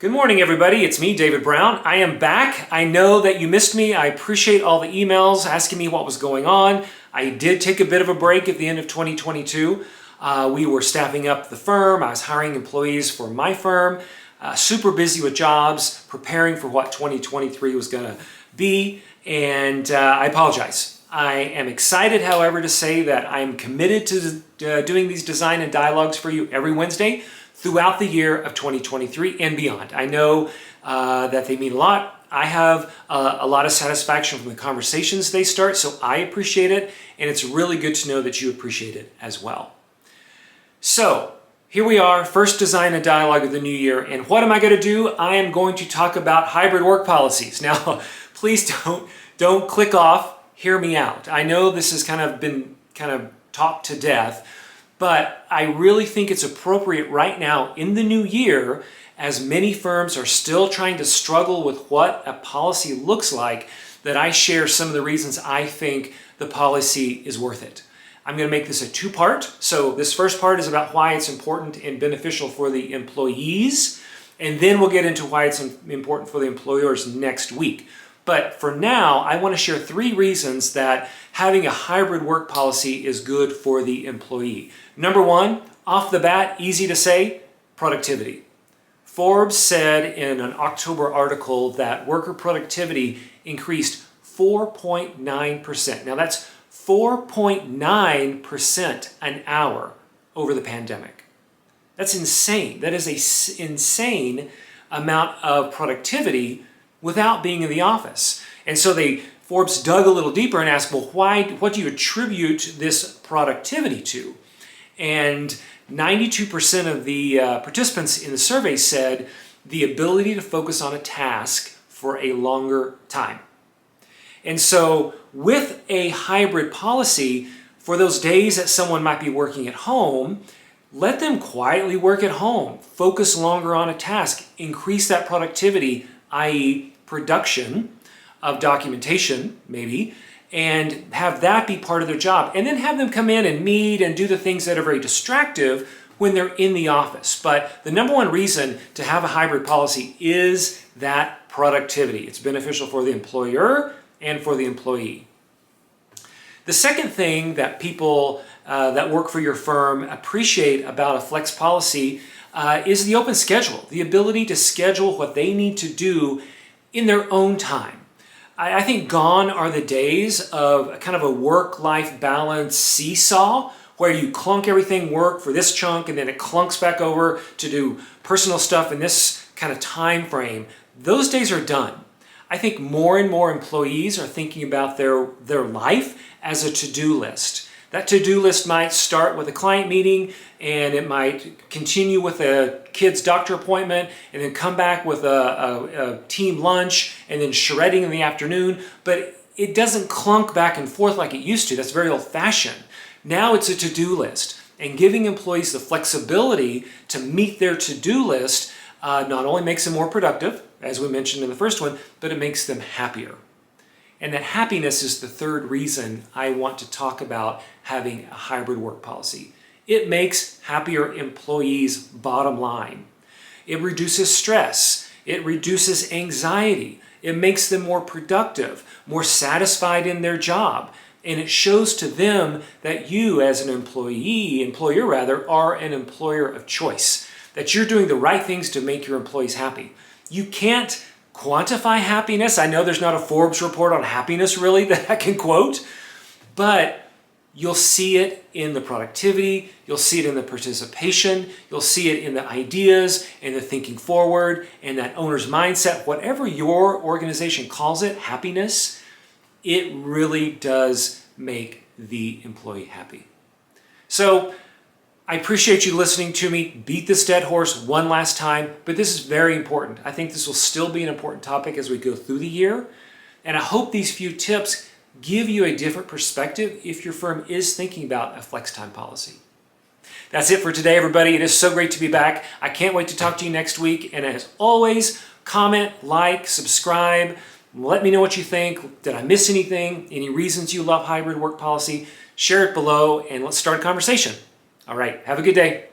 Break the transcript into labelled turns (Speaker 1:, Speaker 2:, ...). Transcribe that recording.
Speaker 1: Good morning, everybody. It's me, David Brown. I am back. I know that you missed me. I appreciate all the emails asking me what was going on. I did take a bit of a break at the end of 2022. We were staffing up the firm. I was hiring employees for my firm, super busy with jobs, preparing for what 2023 was going to be, and I apologize. I am excited, however, to say that I'm committed to doing these design and dialogues for you every Wednesday throughout the year of 2023 and beyond. I know that they mean a lot. I have a lot of satisfaction from the conversations they start, so I appreciate it, and it's really good to know that you appreciate it as well. So here we are, first design and dialogue of the new year, and what am I going to do? I am going to talk about hybrid work policies. Now, please don't click off, hear me out. I know this has been talked to death, but I really think it's appropriate right now in the new year, as many firms are still trying to struggle with what a policy looks like, that I share some of the reasons I think the policy is worth it. I'm going to make this a two-part. So this first part is about why it's important and beneficial for the employees, and then we'll get into why it's important for the employers next week. But for now, I want to share 3 reasons that having a hybrid work policy is good for the employee. Number 1, off the bat, easy to say, productivity. Forbes said in an October article that worker productivity increased 4.9%. Now that's 4.9% an hour over the pandemic. That's insane. That is an insane amount of productivity without being in the office. And so Forbes dug a little deeper and asked, well, what do you attribute this productivity to? And 92% of the participants in the survey said the ability to focus on a task for a longer time. And so with a hybrid policy, for those days that someone might be working at home, let them quietly work at home, focus longer on a task, increase that productivity, i.e. production of documentation, maybe, and have that be part of their job. And then have them come in and meet and do the things that are very distractive when they're in the office. But the number one reason to have a hybrid policy is that productivity. It's beneficial for the employer and for the employee. The second thing that people that work for your firm appreciate about a flex policy is the open schedule, the ability to schedule what they need to do in their own time. I think gone are the days of kind of a work-life balance seesaw where you clunk everything work for this chunk and then it clunks back over to do personal stuff in this kind of time frame. Those days are done. I think more and more employees are thinking about their life as a to-do list. That to-do list might start with a client meeting, and it might continue with a kid's doctor appointment, and then come back with a team lunch, and then shredding in the afternoon. But it doesn't clunk back and forth like it used to. That's very old-fashioned. Now it's a to-do list, and giving employees the flexibility to meet their to-do list not only makes them more productive, as we mentioned in the first one, but it makes them happier. And that happiness is the third reason I want to talk about having a hybrid work policy. It makes happier employees, bottom line. It reduces stress. It reduces anxiety. It makes them more productive, more satisfied in their job. And it shows to them that you as an employer rather, are an employer of choice, that you're doing the right things to make your employees happy. You can't quantify happiness. I know there's not a Forbes report on happiness really that I can quote, but you'll see it in the productivity, you'll see it in the participation, you'll see it in the ideas and the thinking forward and that owner's mindset. Whatever your organization calls it, happiness, it really does make the employee happy. So I appreciate you listening to me beat this dead horse one last time, but this is very important. I think this will still be an important topic as we go through the year, and I hope these few tips give you a different perspective if your firm is thinking about a flex time policy. That's it for today, everybody. It is so great to be back. I can't wait to talk to you next week, and as always, comment, like, subscribe, let me know what you think. Did I miss anything? Any reasons you love hybrid work policy? Share it below, and let's start a conversation. All right, have a good day.